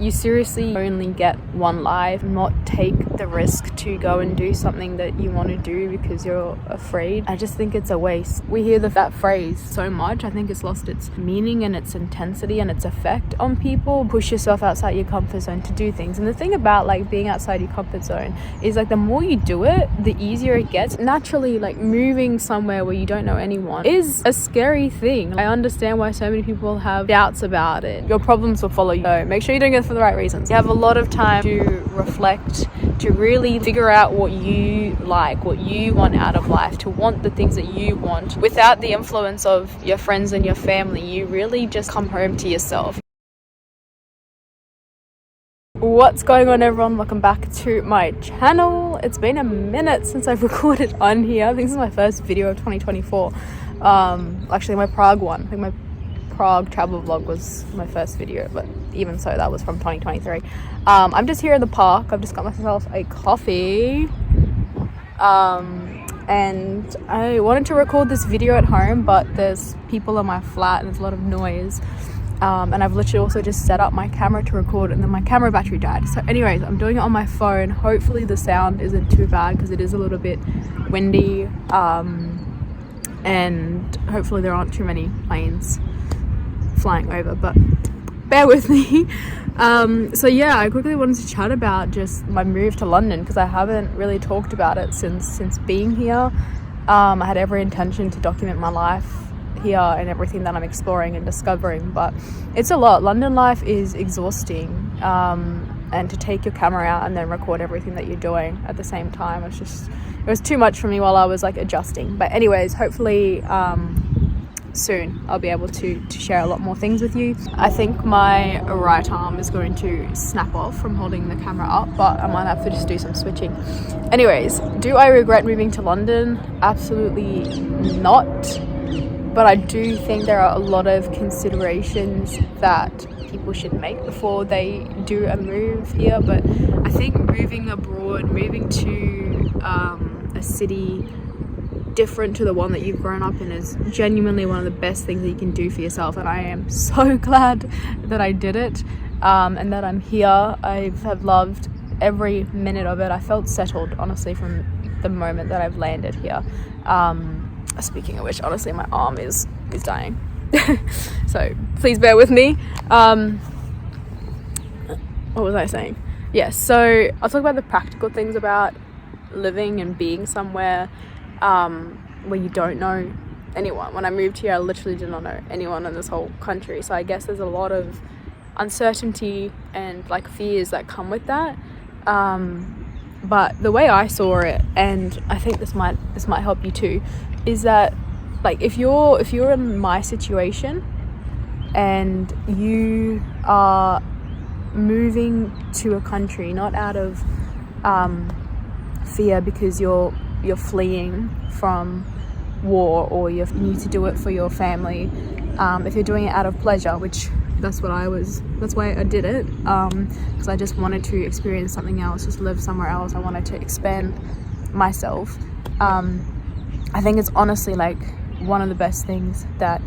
You seriously only get one life. Not take the risk to go and do something that you want to do because you're afraid. I just think it's a waste. We hear that phrase so much. I think it's lost its meaning and its intensity and its effect on people. Push yourself outside your comfort zone to do things. And the thing about like being outside your comfort zone is like the more you do it, the easier it gets. Naturally, like moving somewhere where you don't know anyone is a scary thing. I understand why so many people have doubts about it. Your problems will follow you. So make sure you're doing it for the right reasons. You have a lot of time to reflect, to really figure out what you like, what you want out of life, to want the things that you want without the influence of your friends and your family. You really just come home to yourself. What's going on, everyone? Welcome back to my channel. It's been a minute since I've recorded on here. I think this is my first video of 2024. Actually my Prague one. I think my Prague travel vlog was my first video, but even so, that was from 2023. I'm just here in the park. I've just got myself a coffee. And I wanted to record this video at home, but there's people in my flat and there's a lot of noise. And I've literally also just set up my camera to record, and then my camera battery died. So anyways, I'm doing it on my phone. Hopefully the sound isn't too bad because it is a little bit windy. And hopefully there aren't too many planes flying over, but bear with me. So yeah, I quickly wanted to chat about just my move to London because I haven't really talked about it since being here. I had every intention to document my life here and everything that I'm exploring and discovering, but it's a lot. London life is exhausting, and to take your camera out and then record everything that you're doing at the same time, it was too much for me while I was like adjusting. But anyways, hopefully soon I'll be able to share a lot more things with you. I think my right arm is going to snap off from holding the camera up, but I might have to just do some switching. Anyways, do I regret moving to London? Absolutely not. But I do think there are a lot of considerations that people should make before they do a move here. But I think moving abroad, moving to a city different to the one that you've grown up in is genuinely one of the best things that you can do for yourself. And I am so glad that I did it, and that I'm here. I have loved every minute of it. I felt settled, honestly, from the moment that I've landed here. Speaking of which, honestly, my arm is dying. So please bear with me. What was I saying? Yes, so I'll talk about the practical things about living and being somewhere where you don't know anyone. When I moved here, I literally did not know anyone in this whole country. So I guess there's a lot of uncertainty and like fears that come with that. But the way I saw it, and I think this might help you too, is that like if you're in my situation and you are moving to a country not out of fear because you're fleeing from war, or you need to do it for your family, if you're doing it out of pleasure, which that's why I did it, because I just wanted to experience something else, just live somewhere else. I wanted to expand myself. I think it's honestly like one of the best things that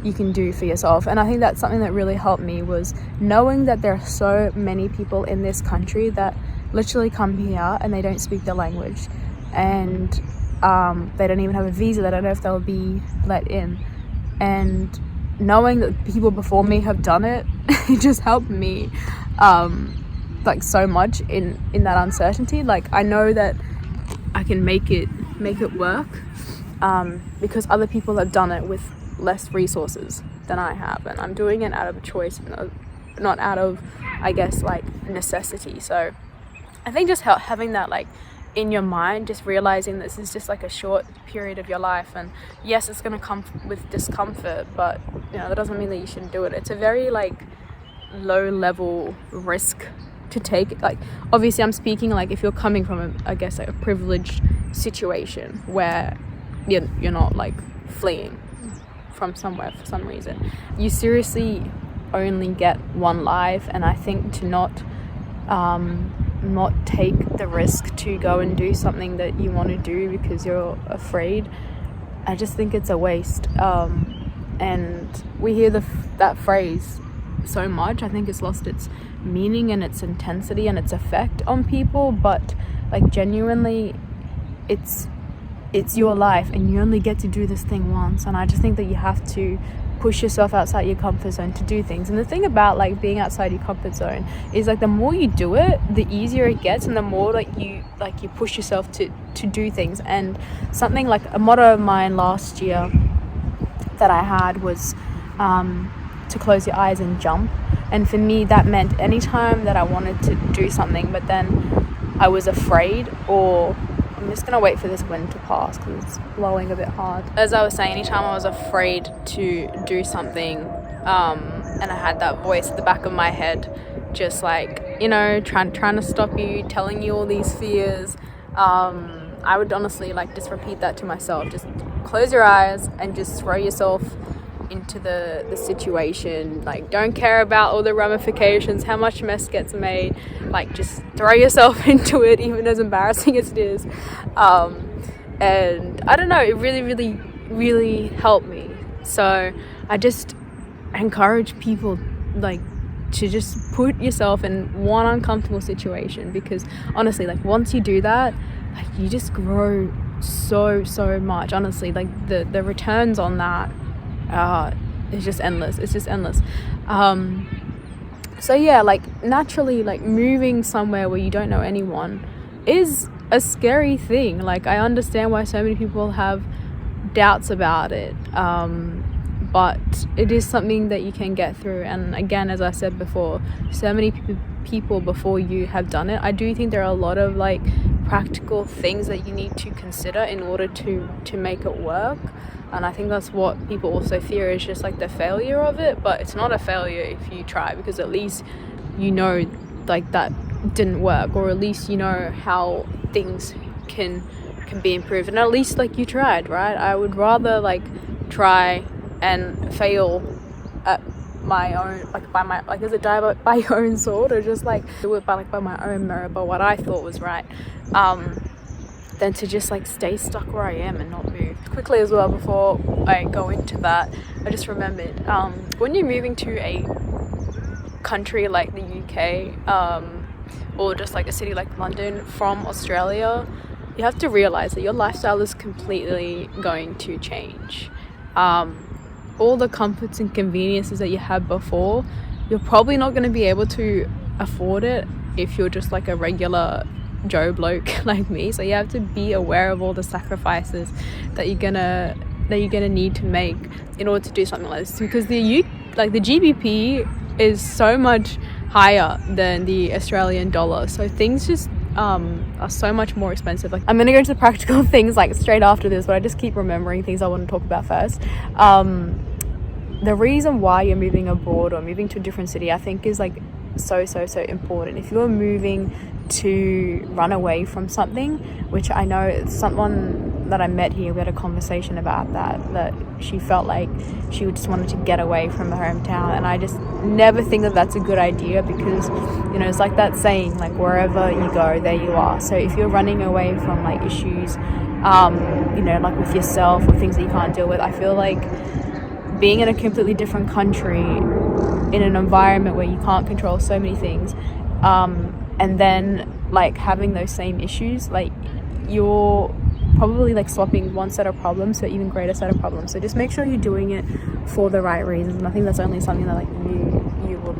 you can do for yourself. And I think that's something that really helped me, was knowing that there are so many people in this country that literally come here and they don't speak the language, and they don't even have a visa. They don't know if they'll be let in. And knowing that people before me have done it, it just helped me like so much in that uncertainty. Like I know that I can make it work, because other people have done it with less resources than I have, and I'm doing it out of a choice, not out of, I guess, like necessity. So I think just having that like in your mind, just realizing this is just like a short period of your life, and yes, it's going to come with discomfort, but that doesn't mean that you shouldn't do it. It's a very like low level risk to take. Like obviously I'm speaking like if you're coming from a privileged situation where you're not like fleeing from somewhere for some reason. You seriously only get one life, and I think to not take the risk to go and do something that you want to do because you're afraid, I just think it's a waste. And we hear that phrase so much. I think it's lost its meaning and its intensity and its effect on people, but like genuinely it's your life and you only get to do this thing once. And I just think that you have to push yourself outside your comfort zone to do things. And the thing about like being outside your comfort zone is like the more you do it, the easier it gets, and the more like you push yourself to do things. And something like a motto of mine last year that I had was to close your eyes and jump. And for me that meant anytime that I wanted to do something but then I was afraid, or I'm just gonna wait for this wind to pass because it's blowing a bit hard. As I was saying, anytime I was afraid to do something, and I had that voice at the back of my head, just like, you know, trying to stop you, telling you all these fears, I would honestly like just repeat that to myself. Just close your eyes and just throw yourself into the situation. Like, don't care about all the ramifications, how much mess gets made. Like, just throw yourself into it, even as embarrassing as it is. And I don't know, it really helped me. So I just encourage people like to just put yourself in one uncomfortable situation, because honestly, like once you do that, like you just grow so much. Honestly, like the returns on that it's just endless. So yeah, like naturally, like moving somewhere where you don't know anyone is a scary thing. Like I understand why so many people have doubts about it, but it is something that you can get through. And again, as I said before, so many people before you have done it. I do think there are a lot of like practical things that you need to consider in order to make it work. And I think that's what people also fear, is just like the failure of it. But it's not a failure if you try, because at least you know like that didn't work, or at least you know how things can be improved, and at least like you tried, right? I would rather like try and fail at my own, like by my, like, is it die by your own sword, or just like do it by my own merit, by what I thought was right, than to just like stay stuck where I am and not move. Quickly as well, before I go into that, I just remembered, when you're moving to a country like the UK, or just like a city like London from Australia, you have to realize that your lifestyle is completely going to change. All the comforts and conveniences that you had before, you're probably not going to be able to afford it if you're just like a regular Joe bloke like me. So you have to be aware of all the sacrifices that you're gonna need to make in order to do something like this, because the GBP is so much higher than the Australian dollar, so things just are so much more expensive. Like, I'm gonna go into the practical things like straight after this, but I just keep remembering things I want to talk about first. The reason why you're moving abroad or moving to a different city, I think, is like so important. If you're moving to run away from something, which I know it's someone that I met here, we had a conversation about that she felt like she just wanted to get away from her hometown, and I just never think that that's a good idea, because you know, it's like that saying, like wherever you go, there you are. So if you're running away from like issues, you know, like with yourself or things that you can't deal with, I feel like being in a completely different country, in an environment where you can't control so many things, and then like having those same issues, like you're probably like swapping one set of problems for an even greater set of problems. So just make sure you're doing it for the right reasons, and I think that's only something that like you will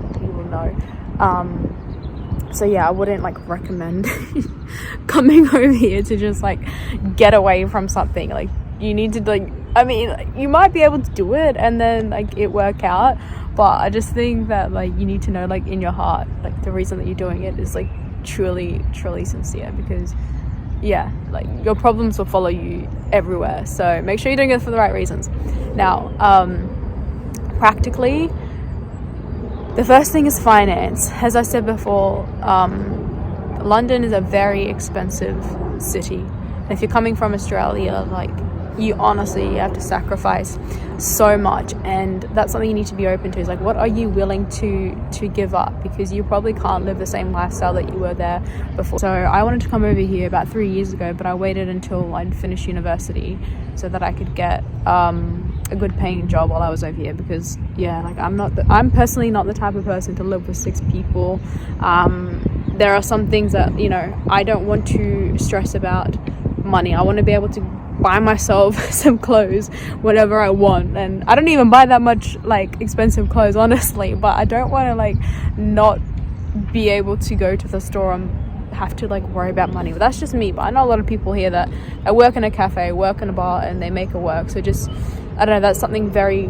know. So yeah, I wouldn't like recommend coming over here to just like get away from something. Like, you need to like, I mean, you might be able to do it and then like it work out, but I just think that like you need to know, like in your heart, like the reason that you're doing it is like truly sincere, because yeah, like your problems will follow you everywhere. So make sure you're doing it for the right reasons. Now, practically, the first thing is finance. As I said before, London is a very expensive city. If you're coming from Australia, like you honestly have to sacrifice so much, and that's something you need to be open to, is like, what are you willing to give up, because you probably can't live the same lifestyle that you were there before. So I wanted to come over here about 3 years ago, but I waited until I'd finished university so that I could get a good paying job while I was over here, because like I'm personally not the type of person to live with 6 people. There are some things that, I don't want to stress about money. I want to be able to buy myself some clothes whenever I want, and I don't even buy that much like expensive clothes, honestly, but I don't want to like not be able to go to the store and have to like worry about money. But that's just me. But I know a lot of people here that work in a cafe, work in a bar, and they make it work. So just, I don't know, that's something very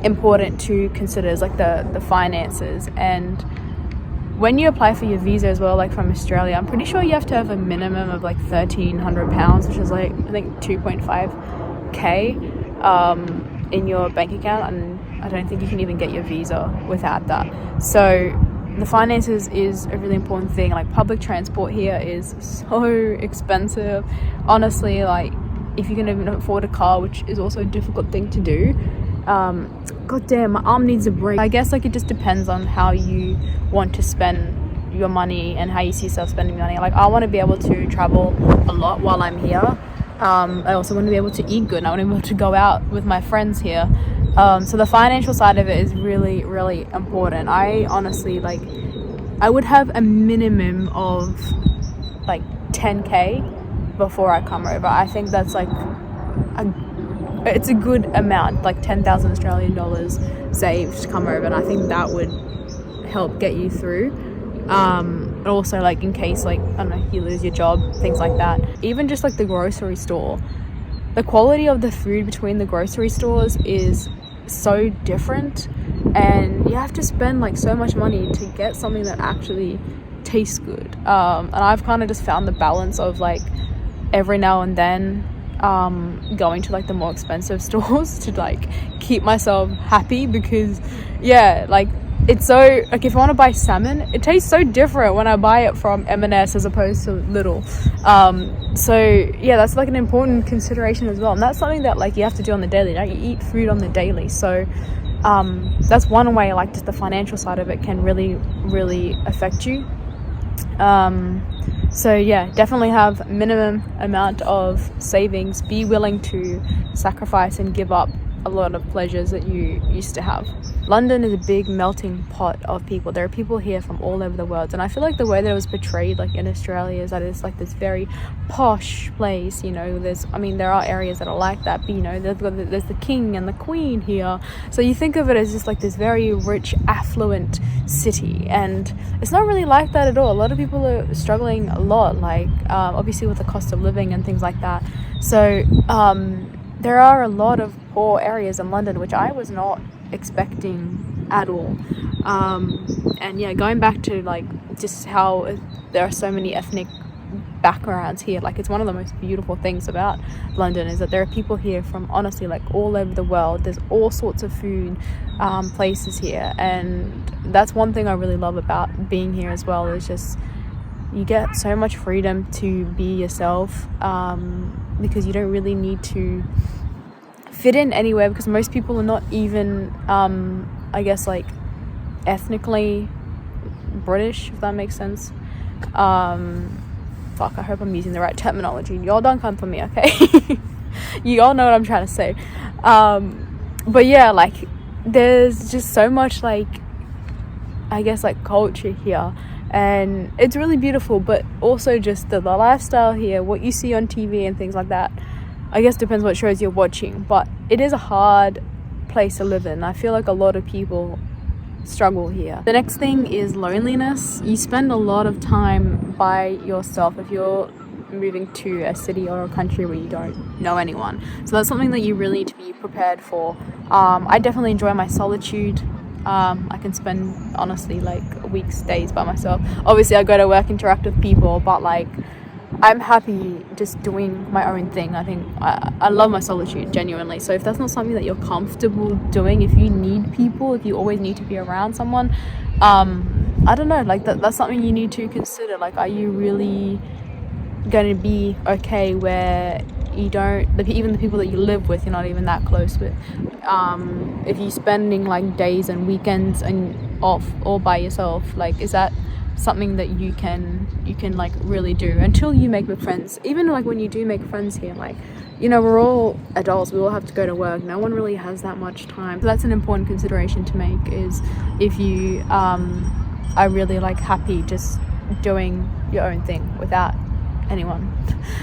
important to consider, is like the finances. And when you apply for your visa as well, like from Australia, I'm pretty sure you have to have a minimum of like £1,300, which is like I think 2.5k in your bank account, and I don't think you can even get your visa without that. So the finances is a really important thing. Like public transport here is so expensive, honestly. Like if you can even afford a car, which is also a difficult thing to do. God damn, my arm needs a break. I guess like it just depends on how you want to spend your money and how you see yourself spending money. Like I want to be able to travel a lot while I'm here. I also want to be able to eat good, and I want to be able to go out with my friends here. So the financial side of it is really, really important. I honestly, like, I would have a minimum of like 10k before I come over. I think that's like it's a good amount, like 10,000 Australian dollars saved to come over, and I think that would help get you through. Also, like in case, like, I don't know, you lose your job, things like that. Even just like the grocery store, the quality of the food between the grocery stores is so different, and you have to spend like so much money to get something that actually tastes good. And I've kind of just found the balance of like every now and then going to like the more expensive stores to like keep myself happy, because like it's so, like if I want to buy salmon, it tastes so different when I buy it from M&S as opposed to Lidl. So that's like an important consideration as well, and that's something that like you have to do on the daily. You eat food on the daily, so that's one way like just the financial side of it can really, really affect you. So definitely have minimum amount of savings. Be willing to sacrifice and give up a lot of pleasures that you used to have. London is a big melting pot of people. There are people here from all over the world, and I feel like the way that it was portrayed like in Australia is that it's like this very posh place, there are areas that are like that, but there's the king and the queen here, so you think of it as just like this very rich, affluent city, and it's not really like that at all. A lot of people are struggling a lot, like obviously with the cost of living and things like that. So there are a lot of poor areas in London, which I was not expecting at all. And going back to like just how there are so many ethnic backgrounds here, like it's one of the most beautiful things about London is that there are people here from honestly like all over the world. There's all sorts of food places here, and that's one thing I really love about being here as well, is just you get so much freedom to be yourself, because you don't really need to fit in anywhere, because most people are not even I guess like ethnically British, if that makes sense. I hope I'm using the right terminology. Y'all don't come for me, okay? You all know what I'm trying to say. But like there's just so much like, I guess like culture here, and it's really beautiful. But also just the lifestyle here, what you see on TV and things like that, I guess depends what shows you're watching, but it is a hard place to live in. I feel like a lot of people struggle here. The next thing is loneliness. You spend a lot of time by yourself if you're moving to a city or a country where you don't know anyone. So that's something that you really need to be prepared for. I definitely enjoy my solitude. I can spend honestly like weeks, days by myself. Obviously I go to work, interact with people, but like I'm happy just doing my own thing. I think I love my solitude, genuinely. So if that's not something that you're comfortable doing, if you need people, if you always need to be around someone, I don't know, like that's something you need to consider. Like, are you really going to be okay where you don't, even the people that you live with, you're not even that close with? If you're spending like days and weekends and off all by yourself, like is that something that you can like really do until you make friends. Even like when you do make friends here, like, you know, we're all adults, we all have to go to work, no one really has that much time. So that's an important consideration to make, is if you are really like happy just doing your own thing without anyone.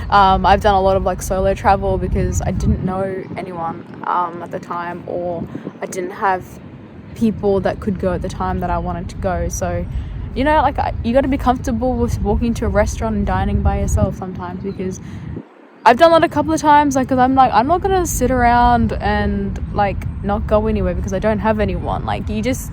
I've done a lot of like solo travel because I didn't know anyone at the time, or I didn't have people that could go at the time that I wanted to go. So, you know, like, you got to be comfortable with walking to a restaurant and dining by yourself sometimes, because I've done that a couple of times, like, because I'm not gonna sit around and like not go anywhere because I don't have anyone. Like, you just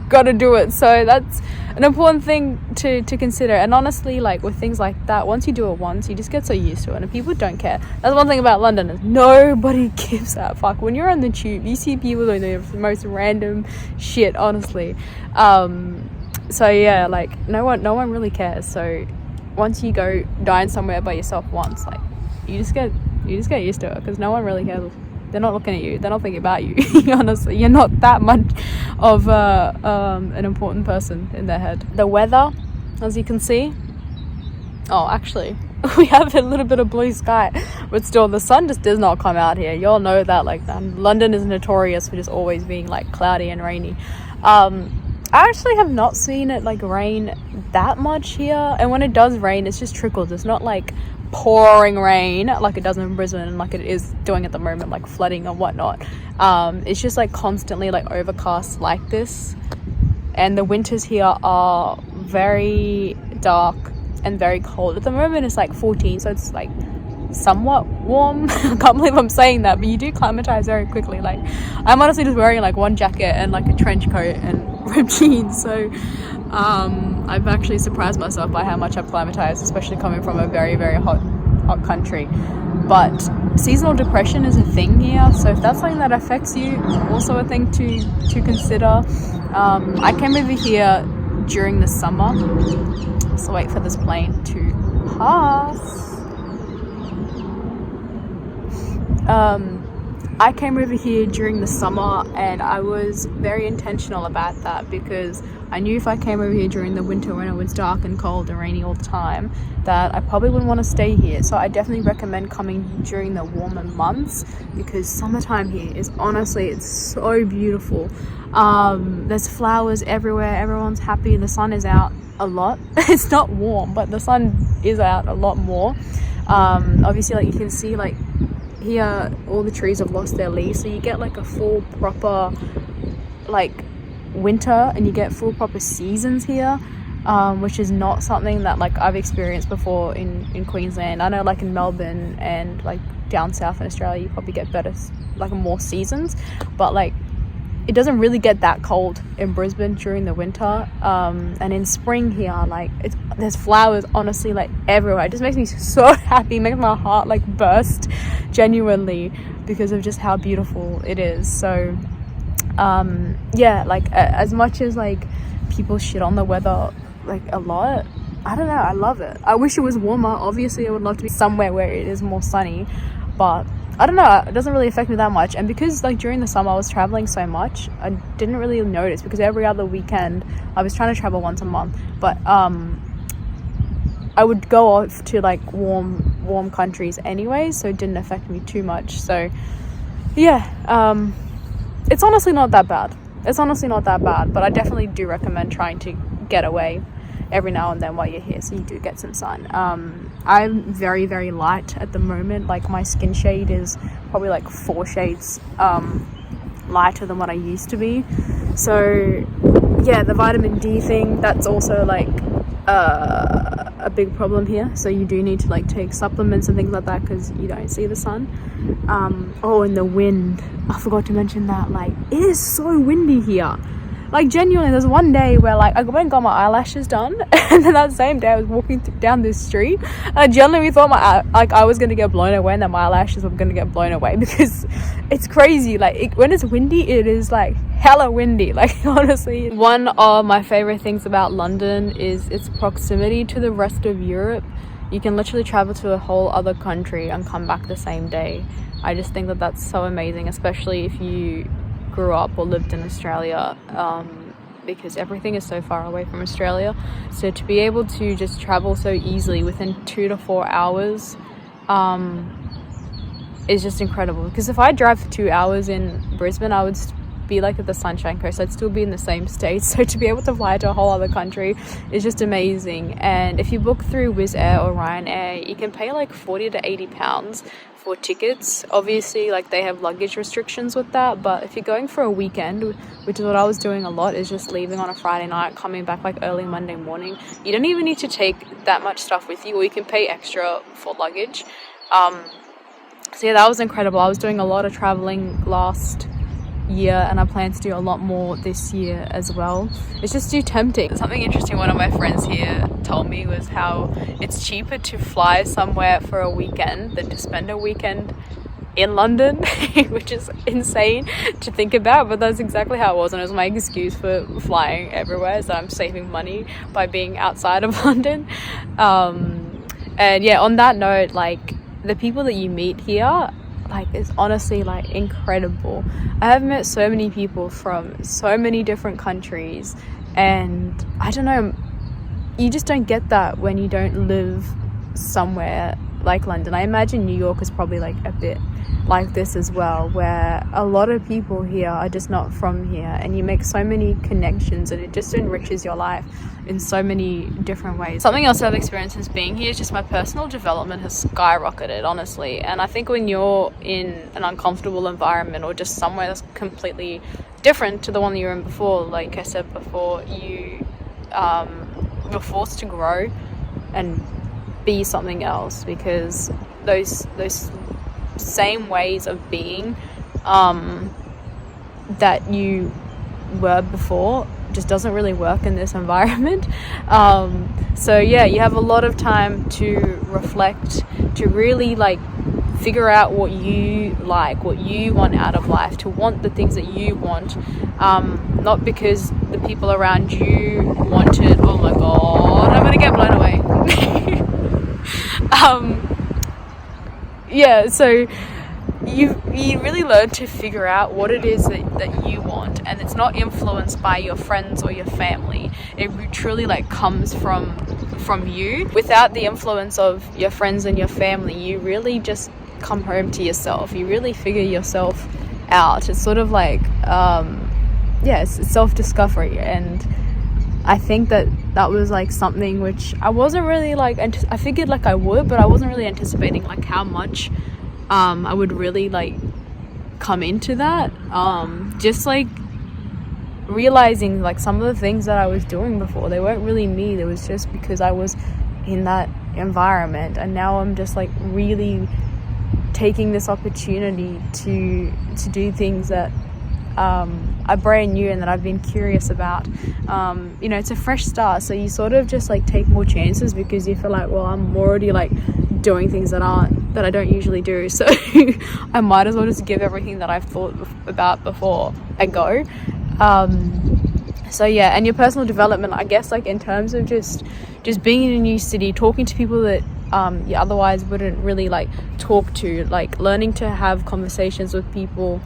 gotta do it. So that's an important thing to consider. And honestly, like, with things like that, once you do it once, you just get so used to it, and people don't care. That's one thing about London, is nobody gives a fuck. When you're on the tube, you see people doing the most random shit, honestly. So yeah, like, no one really cares. So once you go dine somewhere by yourself once, like, you just get used to it, because no one really cares. They're not looking at you, they're not thinking about you. Honestly, you're not that much of an important person in their head. The weather, as you can see, oh, actually, we have a little bit of blue sky, but still the sun just does not come out here. You all know that. Like, London is notorious for just always being like cloudy and rainy. I actually have not seen it like rain that much here, and when it does rain, it's just trickles. It's not like pouring rain like it does in Brisbane and like it is doing at the moment, like flooding and whatnot. It's just like constantly like overcast like this, and the winters here are very dark and very cold. At the moment it's like 14, so it's like somewhat warm. I can't believe I'm saying that, but you do climatize very quickly. Like, I'm honestly just wearing like one jacket and like a trench coat and ripped jeans, so I've actually surprised myself by how much I've climatized, especially coming from a very, very hot country. But seasonal depression is a thing here, so if that's something that affects you, also a thing to consider. I came over here during the summer, so wait for this plane to pass. I came over here during the summer, and I was very intentional about that, because I knew if I came over here during the winter when it was dark and cold and rainy all the time, that I probably wouldn't want to stay here. So I definitely recommend coming during the warmer months, because summertime here is honestly, it's so beautiful. There's flowers everywhere, everyone's happy, the sun is out a lot. It's not warm, but the sun is out a lot more. Obviously, like, you can see, like, here all the trees have lost their leaves, so you get like a full proper like winter, and you get full proper seasons here, which is not something that like I've experienced before in Queensland. I know like in Melbourne and like down south in Australia, you probably get better, like, more seasons, but like it doesn't really get that cold in Brisbane during the winter. And in spring here, like, there's flowers honestly like everywhere. It just makes me so happy, it makes my heart like burst genuinely, because of just how beautiful it is. So yeah, like, as much as like people shit on the weather like a lot, I don't know, I love it. I wish it was warmer. Obviously I would love to be somewhere where it is more sunny, but I don't know, it doesn't really affect me that much. And because like during the summer I was traveling so much, I didn't really notice, because every other weekend I was trying to travel once a month, but I would go off to like warm countries anyway, so it didn't affect me too much. So yeah, it's honestly not that bad. But I definitely do recommend trying to get away every now and then while you're here, so you do get some sun. I'm very, very light at the moment. Like, my skin shade is probably like 4 shades lighter than what I used to be. So yeah, the vitamin D thing, that's also like a big problem here, so you do need to like take supplements and things like that, because you don't see the sun. Oh, and the wind, I forgot to mention that. Like, it is so windy here. Like, genuinely, there's one day where like I went and got my eyelashes done, and then that same day I was walking down this street, and I genuinely thought I was gonna get blown away, and that my eyelashes were gonna get blown away, because it's crazy. Like, when it's windy, it is like hella windy. Like, honestly, one of my favorite things about London is its proximity to the rest of Europe. You can literally travel to a whole other country and come back the same day. I just think that that's so amazing, especially if you grew up or lived in Australia. because everything is so far away from Australia. So to be able to just travel so easily within 2 to 4 hours is just incredible. Because if I drive for 2 hours in Brisbane, I would be like at the Sunshine Coast. I'd still be in the same state. So to be able to fly to a whole other country is just amazing. And if you book through Wizz Air or Ryanair, you can pay like 40 to 80 pounds for tickets. Obviously, like, they have luggage restrictions with that, but if you're going for a weekend, which is what I was doing a lot, is just leaving on a Friday night, coming back like early Monday morning, you don't even need to take that much stuff with you, or you can pay extra for luggage. So yeah, that was incredible. I was doing a lot of traveling last year, and I plan to do a lot more this year as well. It's just too tempting. Something interesting one of my friends here told me was how it's cheaper to fly somewhere for a weekend than to spend a weekend in London, which is insane to think about, but that's exactly how it was, and it was my excuse for flying everywhere, is that I'm saving money by being outside of London. And yeah, on that note, like, the people that you meet here, like, it's honestly like incredible. I have met so many people from so many different countries, and I don't know, you just don't get that when you don't live somewhere like London. I imagine New York is probably like a bit like this as well, where a lot of people here are just not from here, and you make so many connections, and it just enriches your life in so many different ways. Something else I've experienced since being here is just my personal development has skyrocketed, honestly. And I think when you're in an uncomfortable environment, or just somewhere that's completely different to the one that you were in before, like I said before, you were forced to grow and be something else, because those same ways of being that you were before just doesn't really work in this environment. So yeah, you have a lot of time to reflect, to really like figure out what you like, what you want out of life, to want the things that you want, not because the people around you want it. Oh my god, I'm gonna get blown away. Yeah, so you really learn to figure out what it is that you want, and it's not influenced by your friends or your family. It truly like comes from you. Without the influence of your friends and your family, you really just come home to yourself. You really figure yourself out. It's sort of like it's self-discovery, and I think that was like something which I wasn't really like, I figured like I would, but I wasn't really anticipating like how much I would really like come into that. Just like realizing like some of the things that I was doing before, they weren't really me. It was just because I was in that environment, and now I'm just like really taking this opportunity to do things that are brand new and that I've been curious about. It's a fresh start, so you sort of just like take more chances, because you feel like, well, I'm already like doing things that I don't usually do, so I might as well just give everything that I've thought about before a go. So yeah, and your personal development, I guess, like in terms of just being in a new city, talking to people that you otherwise wouldn't really like talk to, like learning to have conversations with people,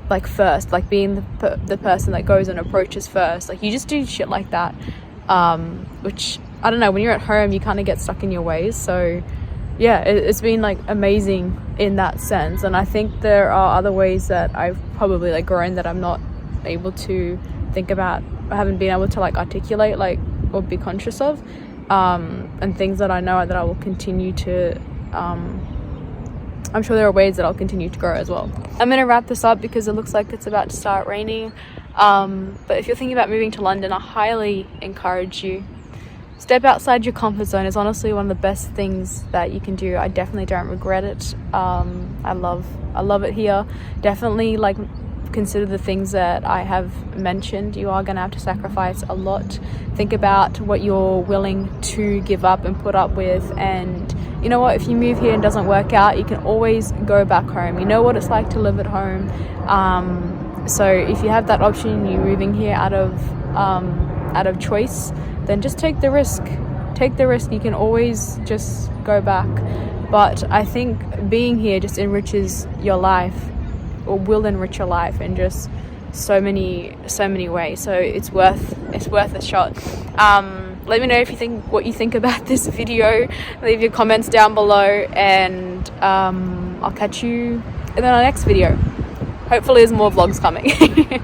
like first, like being the person that goes and approaches first. Like you just do shit like that, which I don't know, when you're at home you kind of get stuck in your ways. So yeah, it's been like amazing in that sense. And I think there are other ways that I've probably like grown that I'm not able to think about, I haven't been able to like articulate like or be conscious of, and things that I know that I will continue to I'm sure there are ways that I'll continue to grow as well. I'm going to wrap this up because it looks like it's about to start raining. But if you're thinking about moving to London, I highly encourage you. Step outside your comfort zone is honestly one of the best things that you can do. I definitely don't regret it. I love it here. Definitely like consider the things that I have mentioned. You are going to have to sacrifice a lot. Think about what you're willing to give up and put up with, and you know what, if you move here and it doesn't work out, you can always go back home. You know what it's like to live at home. So if you have that option, you're moving here out of choice, then just take the risk. You can always just go back. But I think being here just enriches your life, or will enrich your life, and just so many ways, so it's worth a shot. Let me know what you think about this video. Leave your comments down below, and I'll catch you in the next video. Hopefully there's more vlogs coming.